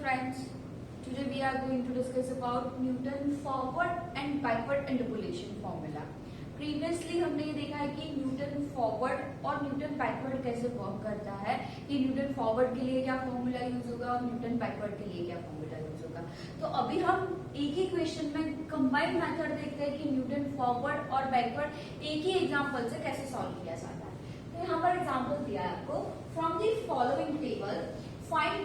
friends, today we are going to discuss about Newton forward and backward interpolation formula. Previously हमने ये देखा है कि न्यूटन फॉरवर्ड और न्यूटन बैकवर्ड कैसे वर्क करता है, कि न्यूटन फॉरवर्ड के लिए क्या फॉर्मूला यूज होगा और न्यूटन बैकवर्ड के लिए क्या फॉर्मूला यूज होगा। तो अभी हम एक ही क्वेश्चन में कंबाइंड मेथड देखते हैं कि न्यूटन फॉरवर्ड और बैकवर्ड एक ही एग्जाम्पल से कैसे सॉल्व किया जाता है। तो यहाँ पर एग्जाम्पल दिया है आपको, from the following table find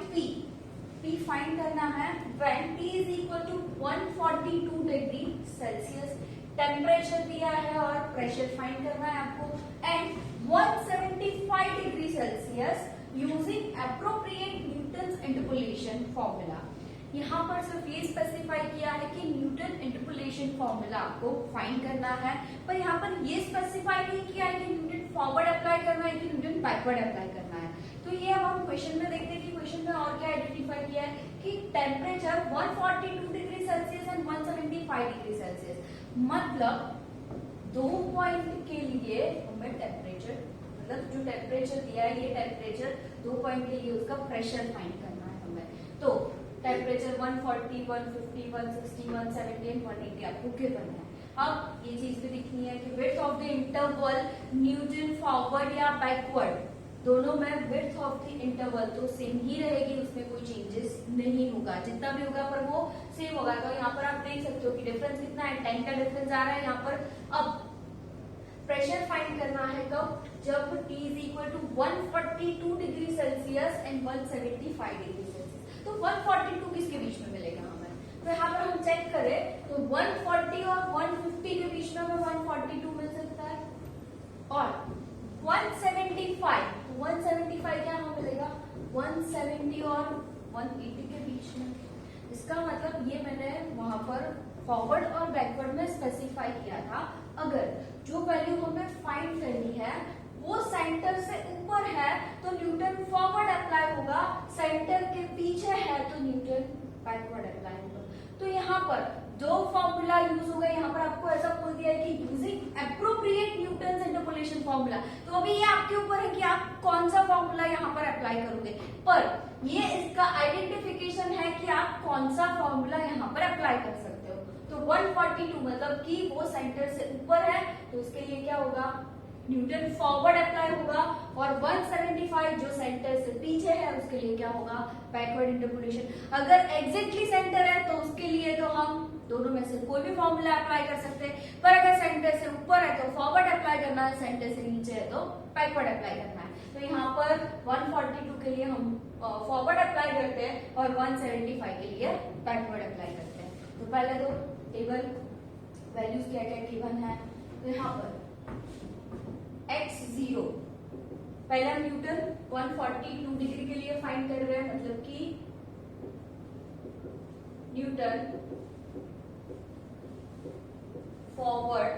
P find करना है when T is equal to 142 degree Celsius, temperature दिया है और प्रेशर फाइंड करना है आपको, and 175 degree Celsius using appropriate Newton's interpolation formula. यहाँ पर सिर्फ ये स्पेसिफाई किया है कि न्यूटन इंटरपोलेशन फॉर्मूला आपको फाइंड करना है, पर यहाँ पर ये स्पेसिफाई नहीं किया है कि न्यूटन फॉरवर्ड अप्लाई करना है कि न्यूटन बैकवर्ड अप्लाई करना है। तो ये अब हम क्वेश्चन में देखते हैं कि क्वेश्चन में और क्या आइडेंटिफाई किया है कि temperature 142 degree Celsius and 175 degree Celsius, मतलब दो पॉइंट के लिए हमें टेम्परेचर, मतलब जो टेम्परेचर दिया है ये टेम्परेचर दो पॉइंट के लिए उसका प्रेशर फाइंड करना है हमें। तो टेम्परेचर 140, 150, 160, 170 एंड 180 आपको गिवन है। अब ये चीज भी दिखनी है कि width of the interval Newton forward या बैकवर्ड दोनों में विड्थ ऑफ द इंटरवल तो सेम ही रहेगी, उसमें कोई चेंजेस नहीं होगा, जितना भी होगा पर वो सेम होगा। तो यहाँ पर आप देख सकते हो कि डिफरेंस कितना है, 10 का डिफरेंस आ रहा है यहाँ पर। अब प्रेशर फाइंड करना है कब, जब T is equal to 142 degree Celsius and 175 degree Celsius. तो 142 किसके बीच में मिलेगा हमें, तो यहाँ पर हम चेक करें तो 140 और 150 के बीच में हमें 142 मिल सकता है, और 175 क्या हमें मिलेगा 170 और 180 के बीच में। इसका मतलब ये मैंने वहां पर फॉरवर्ड और बैकवर्ड में स्पेसिफाई किया था, अगर जो वैल्यू हमें फाइंड करनी है वो सेंटर से ऊपर है तो न्यूटन फॉरवर्ड अप्लाई होगा, सेंटर के पीछे है तो न्यूटन बैकवर्ड अप्लाई होगा। तो यहाँ पर दो फॉर्मूला यूज होगा, यहाँ पर आपको ऐसा बोल दिया है कि using appropriate Newton's interpolation formula. तो अभी ये आपके ऊपर है कि आप कौन सा फॉर्मूला यहाँ पर अप्लाई करोगे, पर ये इसका आइडेंटिफिकेशन है कि आप कौन सा फॉर्मूला यहाँ पर अप्लाई कर सकते हो। तो 142 मतलब कि वो सेंटर से ऊपर है तो उसके लिए क्या होगा, न्यूटन फॉरवर्ड अप्लाई होगा, और 175 जो सेंटर से पीछे है उसके लिए क्या होगा, बैकवर्ड इंटरपोलेशन। अगर एग्जैक्टली सेंटर है तो उसके लिए तो हम दोनों में से कोई भी फॉर्मूला अप्लाई कर सकते हैं, पर अगर सेंटर से ऊपर है तो फॉरवर्ड अप्लाई करना है, सेंटर से नीचे है तो बैकवर्ड अप्लाई करना है। तो यहाँ पर 142 के लिए हम फॉरवर्ड अप्लाई करते हैं और 175 के लिए बैकवर्ड अप्लाई करते हैं। तो पहले तो टेबल वैल्यूज क्या क्या गिवन है, तो यहाँ पर x0 पहला न्यूटन 142 डिग्री के लिए फाइंड कर रहे हैं, मतलब कि न्यूटन फॉरवर्ड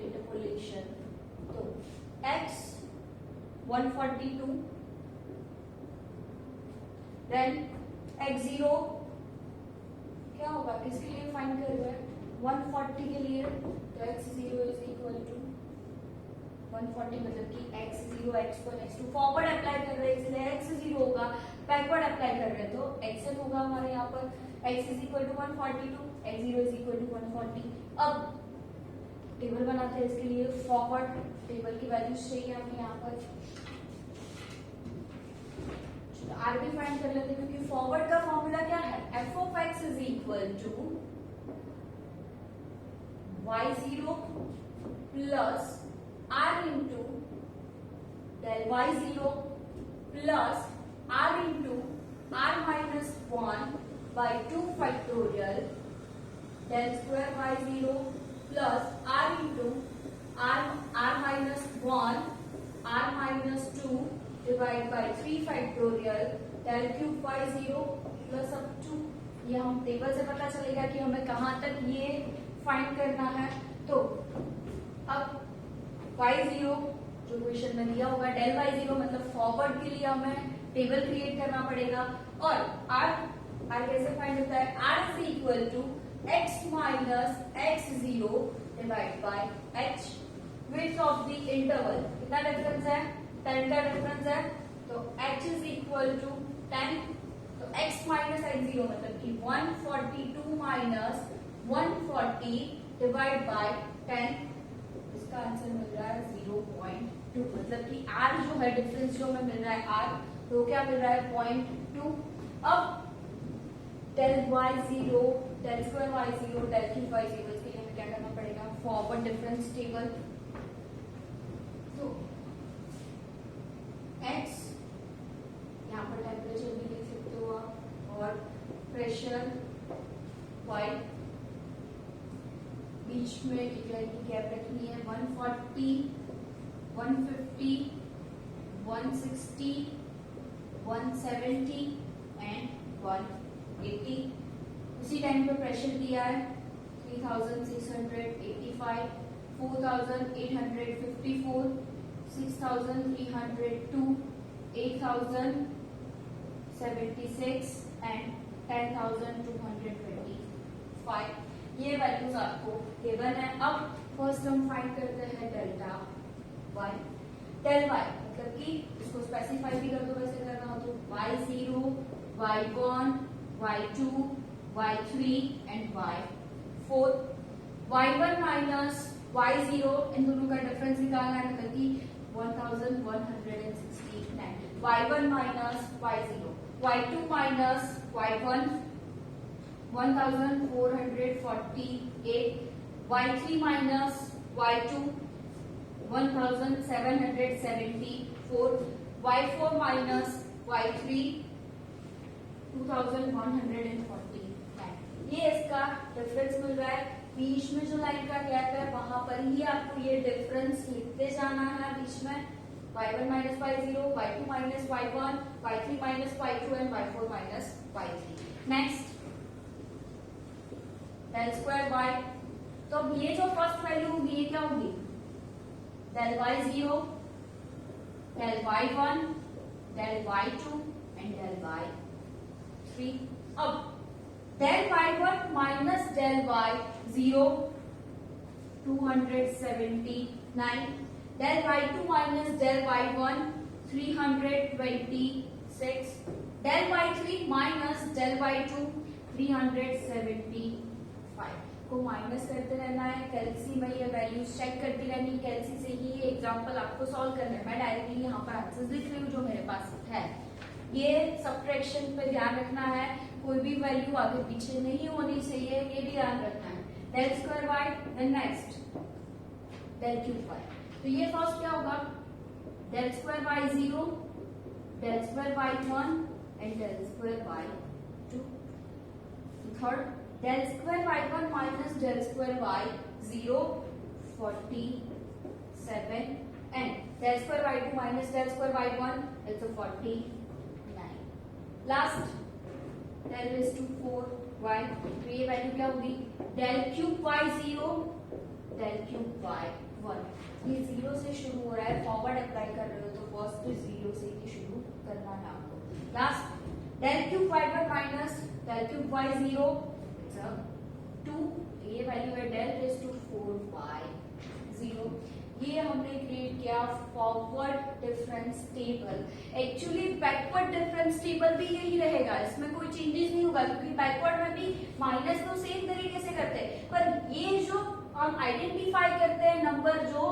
इंटरपोलेशन। तो x 142, देन x0 क्या होगा, किसके लिए फाइंड कर रहे हैं 140 के लिए, तो x0 इज इक्वल टू 140 मतलब कि x0 x1 x2 forward apply कर रहे हैं इसलिए x0 होगा, बैकवर्ड अप्लाई कर रहे हैं तो xn होगा हमारे यहाँ पर x is equal to 142, x0 is equal to 140। अब टेबल बनाते हैं इसके लिए, फॉरवर्ड टेबल की वैल्यूज चाहिए हमें यहाँ पर, आर भी फाइंड कर लेते हैं क्योंकि फॉरवर्ड का फॉर्मूला क्या है, f of x is equal to y0 plus r into del y0 plus r into r minus 1 by 2 factorial del square y0 plus r into r minus 1 r minus 2 divide by 3 factorial del cube y0 plus up to, ये हम table से पता चलेगा कि हमें कहाँ तक ये फाइंड करना है। तो अब y0 जो क्वेश्चन में दिया होगा del y0 मतलब फॉरवर्ड के लिए हमें टेबल क्रिएट करना पड़ेगा, और r कैसे फाइंड होता है, r is equal to x minus x0 divide by h, width of the interval कितना डिफरेंस है, 10 का डिफरेंस है, तो h is equal equal to 10, तो x माइनस एक्स जीरो मतलब कि 142 माइनस 140 डिवाइड बाय 10, इसका आंसर मिल रहा है 0.2, मतलब कि r जो है डिफरेंस जो हमें मिल रहा है r, तो क्या मिल रहा है 0.2। अब del y0, del square y0, del cube y0, इसके लिए हमें क्या करना पड़ेगा, फॉरवर्ड डिफरेंस टेबल। तो x यहाँ पर टेम्परेचर भी लिख सकते हो आप, और प्रेशर y, बीच में एक लाइन की गैप रखनी है, 140, 150, 160, 170 एंड 180। उसी टाइम पे प्रेशर दिया है 3685, 4854, 6302, 8076 एंड 10225। ये वैल्यूज आपको गिवन है। अब फर्स्ट हम फाइंड करते हैं डेल्टा y। डेल y मतलब कि इसको स्पेसिफाई भी कर दो, वैसे करना हो तो y0, y1, y2, y3 and y4। y1 minus y0, इन दोनों का डिफरेंस निकालना है, मतलब कि 1169। y1 minus y0, y2 minus y1 1448, y3 minus y2 1774, y4 minus y3 2149। ये इसका डिफरेंस मिल रहा है। बीच में जो लाइन का गैप है वहां पर ही आपको ये डिफरेंस लिखते जाना है बीच में, y1 minus y0, y2 minus y1, y3 minus y2 and y4 minus y3। Next del square y, तो अब ये जो फर्स्ट वैल्यू होगी ये क्या होगी, del y0, del y1, del y2 and del y3। अब del y1 minus del y0 279, del y2 minus del y1 326, del y3 minus del y2 375 को माइनस करते रहना है। कैलसी में ये वैल्यूज चेक करती रहनी है, कैलसी से ही ये एग्जांपल आपको सॉल्व करना है। मैं डायरेक्टली यहाँ पर आंसर्स लिख रही हूँ जो मेरे पास है। ये सब्ट्रैक्शन पे ध्यान रखना है, कोई भी वैल्यू आगे पीछे नहीं होनी चाहिए, ये भी ध्यान रखना है। Del square y and next del cube y। तो ये फर्स्ट क्या होगा, del square y0, del square y1 and del square y2। Third del square y1 minus del square y0 47 and del square y2 minus del square y1 is 49। Last del raised to 4y, तो ये value क्या होगी, del cube y0, del cube y1। ये zero से शुरू हो रहा है, फॉरवर्ड अप्लाई कर रहे हो तो फर्स्ट तो जीरो से ही शुरू करना है आपको। Last del cube y1 minus del cube y0 2, ये वैल्यू है del raised to 4y0। ये हमने क्रिएट किया forward difference table. Actually backward difference table भी यही रहेगा, इसमें कोई चेंजेस नहीं होगा, क्योंकि बैकवर्ड में भी माइनस तो सेम तरीके से करते हैं, पर ये जो हम आइडेंटिफाई करते हैं नंबर जो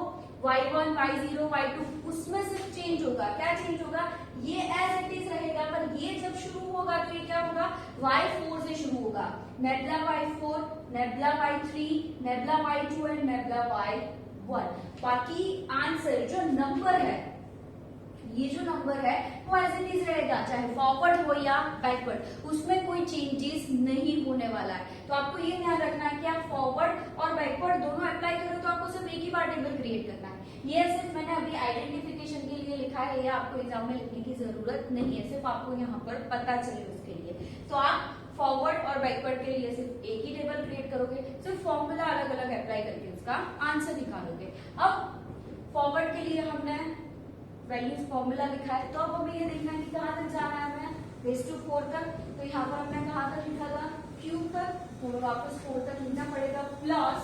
y1, y0, y2, उसमें सिर्फ चेंज होगा। क्या चेंज होगा, ये एज इट इज रहेगा, पर ये जब शुरू होगा तो ये क्या होगा, y4 से शुरू होगा, nebula y4, nebula y3, nebula y2 and nebula y1। बाकी आंसर जो नंबर है, ये जो नंबर है वो एज इट इज रहेगा, चाहे फॉरवर्ड हो या बैकवर्ड, उसमें कोई चेंजेस नहीं होने वाला है। तो आपको ये ध्यान रखना है कि आप फॉरवर्ड और बैकवर्ड दोनों अप्लाई करो तो आपको सिर्फ एक ही बार टेबल क्रिएट करना है। ये सिर्फ मैंने अभी आइडेंटिफिकेशन के लिए लिखा है, ये आपको एग्जाम में लिखने की जरूरत नहीं है, सिर्फ आपको यहाँ पर पता चले उसके लिए। तो आप फॉरवर्ड और बैकवर्ड के लिए सिर्फ एक ही टेबल क्रिएट करोगे, सिर्फ फॉर्मूला अलग अलग अप्लाई करके उसका आंसर निकालोगे। अब फॉरवर्ड के लिए हमने वैल्यूज फॉर्मूला लिखा है, तो अब हमें ये देखना है कि कहाँ तक जाना है हमें, रेज़ टू 4 तक। तो यहाँ पर हमने कहाँ तक लिखा था, क्यूब तक, तो वापस 4 तक लिखना पड़ेगा, plus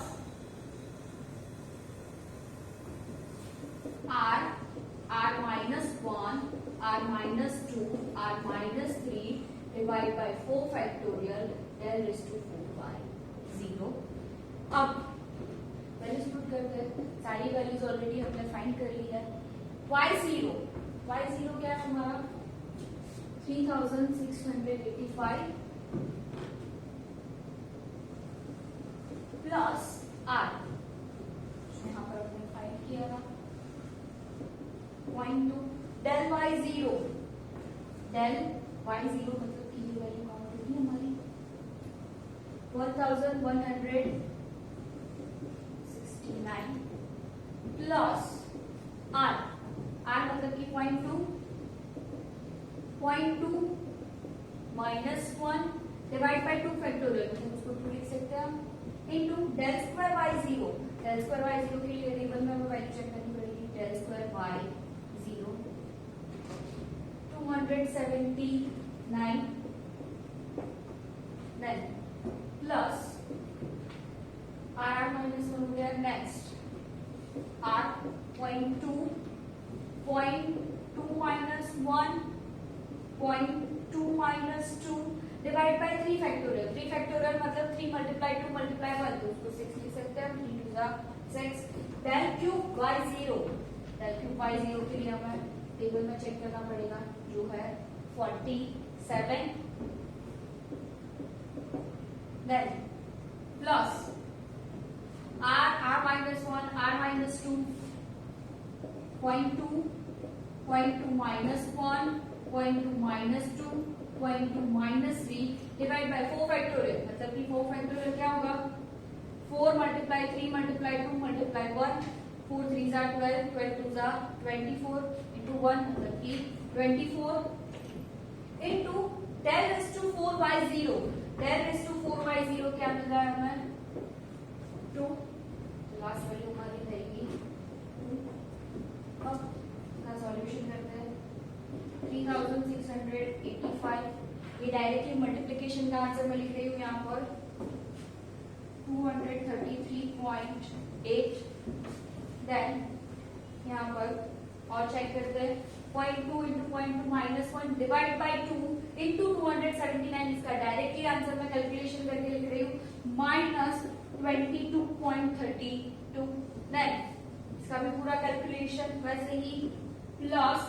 r r -1 r minus 2 r minus 3 divide by 4 factorial del raised to 4 by 0. अब वैल्यूज पुट करते हैं, सारी वैल्यूज ऑलरेडी हमने फाइंड कर ली है. y0 क्या है हमारा 3685 प्लस r, यहाँ पर हमने फाइंड किया था 0.2 del y0 मतलब कि ये वैल्यू काउंट होगी हमारी 1169 प्लस r मतलब कि 0.2 माइनस 1 डिवाइड बाय 2 फैक्टोरियल, मतलब उसको 2 लिख सकते हैं हम, इनटू del square y0 के लिए वेरिएबल में हमें वैल्यू चेक करनी पड़ेगी. del square y0 279 then plus r minus 1 हो गया. Next r 0.2 minus 1 0.2 minus 2 divide by 3 factorial मतलब 3 मल्टीप्लाई 2 मल्टीप्लाई 1, तो उसको 6 लिख सकते हैं. 3 2 6 del cube y0 के लिए हमें टेबल में चेक करना पड़ेगा, जो है 47 then plus r minus 1 r minus 2 0.2 minus 1 0.2 minus 2 0.2 minus 3 divide by 4 factorial, मतलब कि 4 फैक्टोरियल क्या होगा 4 मल्टीप्लाई 3 मल्टीप्लाई 2 मल्टीप्लाई 1 4 3 12 12 2 24 into 1 मतलब कि 24 into del raised to 4y0 क्या मिल रहा है हमें 2. लास्ट वैल्यू हमारी रहेगी 2. अब इसका सॉल्यूशन करते हैं 3685, ये डायरेक्टली मल्टीप्लिकेशन का आंसर मैं लिख रही हूँ यहाँ पर 233.8. देन यहाँ पर और चेक करते हैं 0.2 into 0.2 minus 1 divide by 2 into 279, इसका डायरेक्टली आंसर मैं कैलकुलेशन करके लिख रही हूँ माइनस 22.32. देन इसका भी पूरा कैलकुलेशन वैसे ही प्लस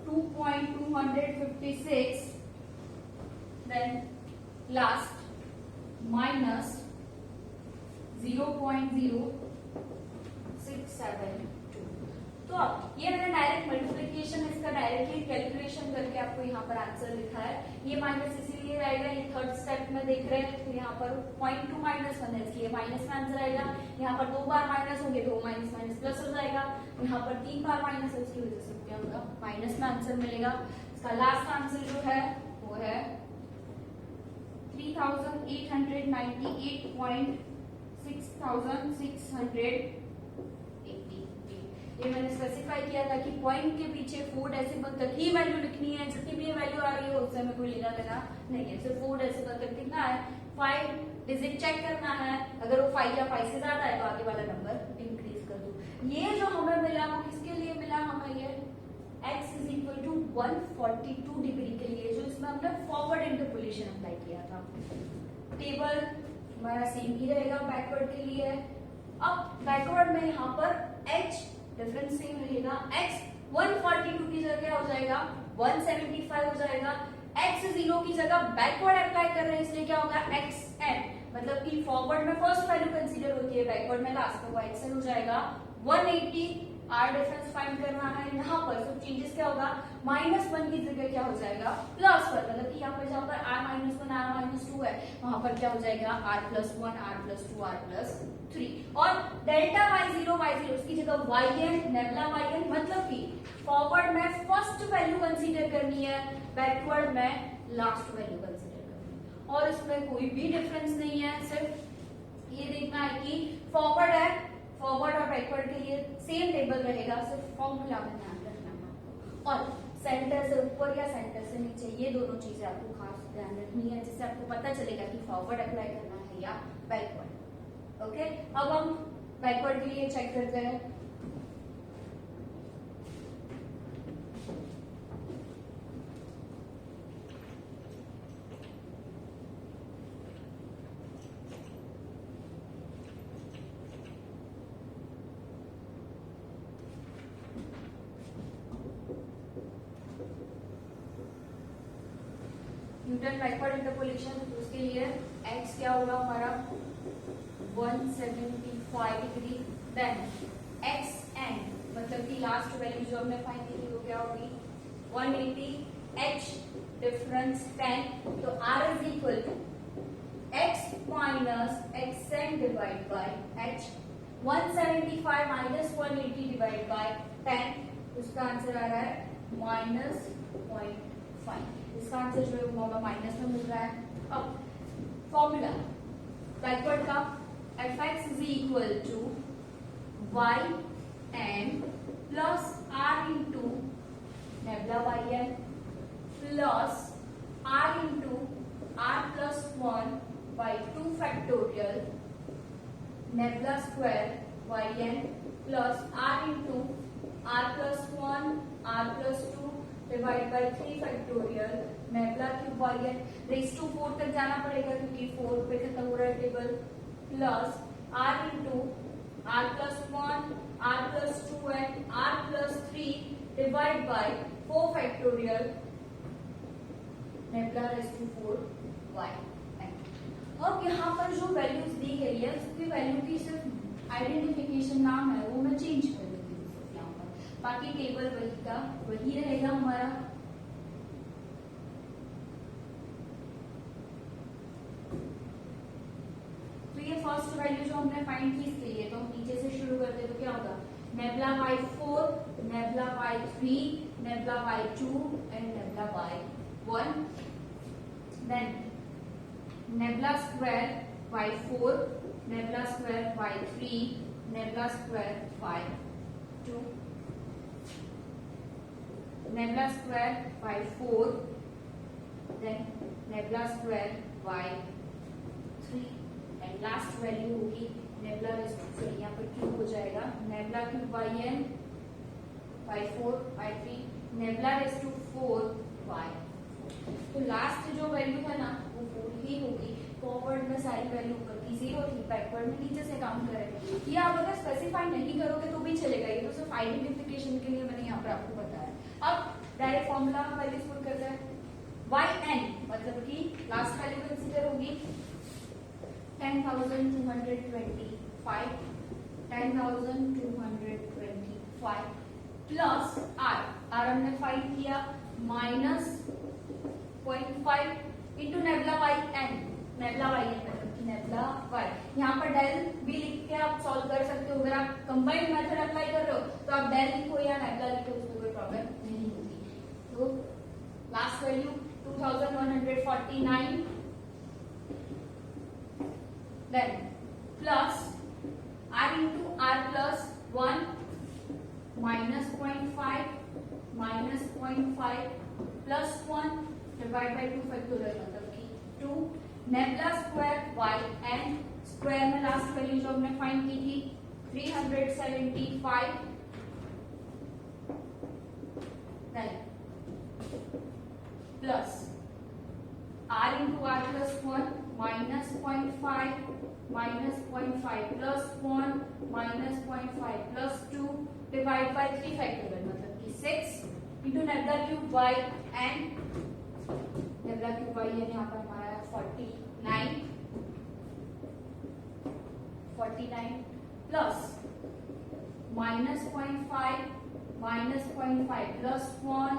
2.256 देन लास्ट माइनस 0.0672. तो अब ये मैंने डायरेक्ट मल्टीप्लिकेशन इसका डायरेक्टली कैलकुलेशन करके आपको यहाँ पर आंसर लिखा है. ये माइनस इसीलिए रहेगा, ये थर्ड स्टेप में देख रहे हैं, तो यहाँ पर 0.2 माइनस 1 है इसलिए माइनस में आंसर आएगा. यहाँ पर 2 बार माइनस होंगे तो माइनस माइनस प्लस हो जाएगा. यहाँ पर 3 बार माइनस है, उसकी वजह से क्या होगा माइनस में आंसर मिलेगा. इसका लास्ट आंसर जो है वो है 3898.6680. ये मैंने स्पेसिफाई किया था कि पॉइंट के पीछे 4 डेसिमल तक ही वैल्यू लिखनी है, जितनी भी वैल्यू आ रही है उससे हमें कोई लेना देना नहीं है. सिर्फ 4 डेसिमल तक लिखना है, 5 डिजिट चेक करना है, अगर वो 5 या 5 से ज्यादा है तो आगे वाला नंबर इंक्रीज कर दो. ये जो हमें मिला वो किसके लिए मिला हमें, ये x is equal to 142 degree के लिए, जो इसमें हमने फॉरवर्ड इंटरपोलेशन अप्लाई किया था. टेबल हमारा सेम ही रहेगा बैकवर्ड के लिए. अब बैकवर्ड में यहाँ पर h डिफरेंस सेम रहेगा. x 142 की जगह हो जाएगा 175 हो जाएगा. x 0 की जगह बैकवर्ड अप्लाई कर रहे हैं इसलिए क्या होगा xn, मतलब कि फॉरवर्ड में फर्स्ट वैल्यू कंसीडर होती है, बैकवर्ड में लास्ट में वो xn हो जाएगा 180. r डिफरेंस फाइंड करना है. यहाँ पर सब चेंजेस क्या होगा -1 की जगह क्या हो जाएगा +1, मतलब कि यहाँ पर जहाँ पर r -1 r -2 है वहां पर क्या हो जाएगा r +1 r +2 r +3. और डेल्टा y0 उसकी जगह yn नेबुला yn, मतलब कि फॉरवर्ड में फर्स्ट वैल्यू कंसीडर करनी है, बैकवर्ड में लास्ट वैल्यू कंसीडर करनी है. और इसमें कोई भी डिफरेंस नहीं है, सिर्फ ये देखना है कि फॉरवर्ड है, फॉरवर्ड और बैकवर्ड के लिए सेम टेबल रहेगा, सिर्फ फॉर्मूला में ध्यान रखना है. और सेंटर से ऊपर या सेंटर से नीचे, ये दोनों चीजें आपको खास ध्यान रखनी है, जिससे आपको पता चलेगा कि फॉरवर्ड अप्लाई करना है या बैकवर्ड. ओके, अब हम बैकवर्ड के लिए चेक करते हैं. न्यूटन बैकवर्ड इंटरपोलेशन, तो उसके लिए x क्या होगा हमारा 175 डिग्री, देन x एंड मतलब कि लास्ट वैल्यू जो हमने फाइंड की थी वो क्या होगी 180, h डिफरेंस 10, तो r is equal to x minus x and divide by h, 175 minus 180 divide by 10, उसका आंसर आ रहा है -0.5। इसका आंसर जो है वो हमें माइनस में मिल रहा है। अब फॉर्मूला बैकवर्ड का fx is equal to y n plus r into nabla y n plus r into r plus 1 by 2 factorial nabla square y n plus r into r plus 1 r plus 2 divide by 3 factorial nabla cube y n raise to 4 तक जाना पड़ेगा क्योंकि 4 पे खत्म हो रहा है table, plus r into r plus 1 r plus 2 and r plus 3 divide by 4 factorial nabla raise to 4 y n। अब यहाँ पर जो वैल्यूज दी गई है उसकी वैल्यू की सिर्फ आइडेंटिफिकेशन नाम है वो मैं चेंज कर देती हूँ सिर्फ यहाँ पर, बाकी टेबल वही का वही रहेगा हमारा। तो ये फर्स्ट वैल्यू जो हमने फाइंड की इसके लिए, तो हम नीचे से शुरू करते तो क्या होगा nabla by 4, nabla by 3, nabla by 2 and nabla by 1, then nabla square by 4, nabla square by 3, nabla square by 2, nabla square by 4, then nabla square by 3 and last value होगी नेबुला रेज़ टू, सॉरी यहाँ पर cube हो जाएगा nabla cube by n by 4 by 3 nabla raise to 4 by 4। तो last जो value है ना वो 4 ही होगी। फॉरवर्ड में सारी वैल्यू ऊपर की 0 थी, बैकवर्ड में नीचे से काउंट करेंगे। ये आप अगर स्पेसिफाई नहीं करोगे तो भी चलेगा, ये तो सिर्फ आइडेंटिफिकेशन के लिए मैंने यहाँ पर आपको बताया। अब डायरेक्ट फॉर्मूला में वैल्यूज पुट करते हैं। yn मतलब कि लास्ट वैल्यू कंसीडर होगी 10,225 प्लस r हमने फाइंड किया minus 0.5 into nabla y n, nebula y n मतलब कि नेबुला y। यहाँ पर डेल भी लिख के आप सॉल्व कर सकते हो, अगर आप कंबाइंड मेथड अप्लाई कर रहे हो तो आप डेल लिखो या नेबुला लिखो, उसमें कोई प्रॉब्लम नहीं होगी। तो last value 2149, then plus r into r plus 1 minus 0.5 plus 1 divided by 2 factorial मतलब कि 2 nabla square y n square में लास्ट वैल्यू जो हमने फाइंड की थी 375, then plus r into r plus 1 minus 0.5 plus 1 minus 0.5 plus 2 divide by 3 factorial मतलब कि 6 into nebula cube y n, nebula cube y n यहाँ पर हमारा 49 plus minus 0.5 plus 1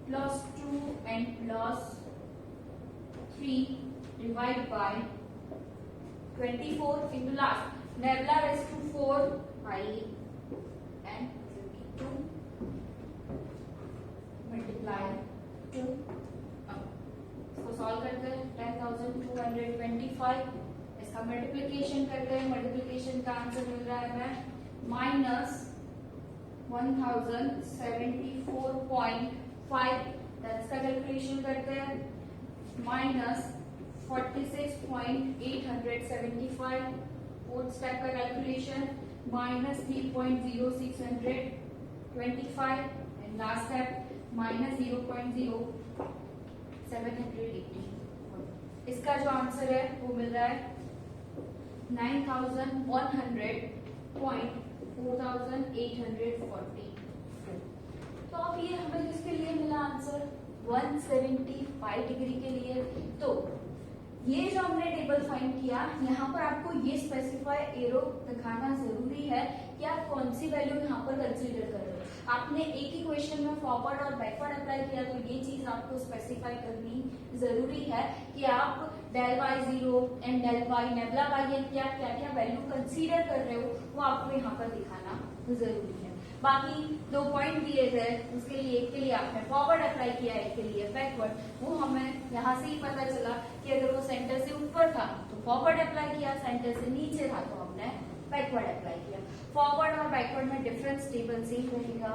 plus 2 and plus 3 divide by 24 into last nabla raise to 4 by n 2 multiply 2। इसको solve करते हैं 10,225, इसका multiplication करते हैं, मल्टीप्लिकेशन का आंसर मिल रहा है हमें माइनस 1074.5, इसका कैलकुलेशन करते हैं माइनस 46.875, फोर्थ स्टेप का calculation minus 3.0625 and last step minus 0.0780। इसका जो आंसर है वो मिल रहा है 9,100.4840। तो अब ये हमें किसके लिए मिला आंसर 175 125 डिग्री के लिए। तो ये जो हमने टेबल फाइंड किया, यहाँ पर आपको ये स्पेसिफाई एरो दिखाना जरूरी है कि आप कौन सी वैल्यू यहाँ पर कंसीडर कर रहे हो। आपने एक ही क्वेश्चन में फॉरवर्ड और बैकवर्ड अप्लाई किया, तो ये चीज आपको स्पेसिफाई करनी जरूरी है कि आप del y0 and del y nebula y क्या क्या क्या वैल्यू कंसीडर कर रहे हो, वो आपको यहाँ पर दिखाना जरूरी है। बाकी 2 पॉइंट दिए गए, उसके लिए एक के लिए आपने फॉरवर्ड अप्लाई किया, एक के लिए बैकवर्ड। वो हमें यहाँ से ही पता चला कि अगर वो सेंटर से ऊपर था तो फॉरवर्ड अप्लाई किया, सेंटर से नीचे था तो हमने बैकवर्ड अप्लाई किया। फॉरवर्ड और बैकवर्ड में डिफरेंस टेबल से ही रहेगा,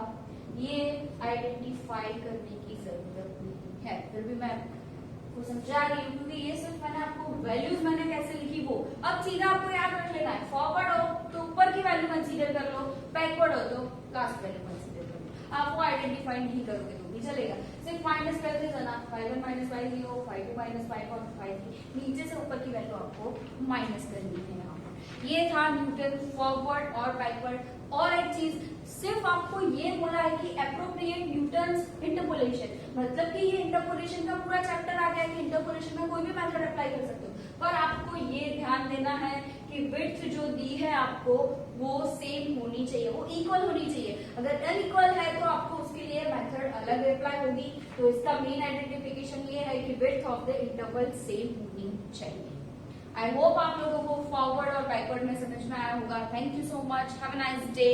ये आइडेंटिफाई करने की जरूरत नहीं है। फिर भी मैं आपको समझा रही हूँ क्योंकि ये सिर्फ मैंने आपको वैल्यूज मैंने कैसे लिखी वो अब सीधा आपको याद रख लेना है। फॉरवर्ड हो तो ऊपर की वैल्यू कंसीडर कर लो, बैकवर्ड हो तो लास्ट वैल्यू कंसीडर कर लो। आप वो आइडेंटिफाई नहीं करोगे तो भी चलेगा, सिर्फ माइनस कर देना ना, 5 माइनस 5 0, 5 माइनस 5 और 5 नीचे से ऊपर की वैल्यू आपको माइनस करनी है। यहाँ पर ये था न्यूटन फॉरवर्ड और बैकवर्ड। और एक चीज सिर्फ आपको ये बोला है कि एप्रोप्रिएट न्यूटन्स इंटरपोलेशन, मतलब कि ये इंटरपोलेशन का पूरा चैप्टर आ गया कि इंटरपोलेशन में कोई भी मेथड अप्लाई कर सकते हो, पर आपको ये ध्यान देना है कि विड्थ जो दी है आपको वो सेम होनी चाहिए, वो इक्वल होनी चाहिए। अगर अनइक्वल है तो आपको उसके लिए मेथड अलग अप्लाई होगी। तो इसका मेन आइडेंटिफिकेशन ये है कि width of the interval same होनी चाहिए। आई होप आप लोगों को फॉरवर्ड और बैकवर्ड में समझ में आया होगा। Thank you so much, have a nice day.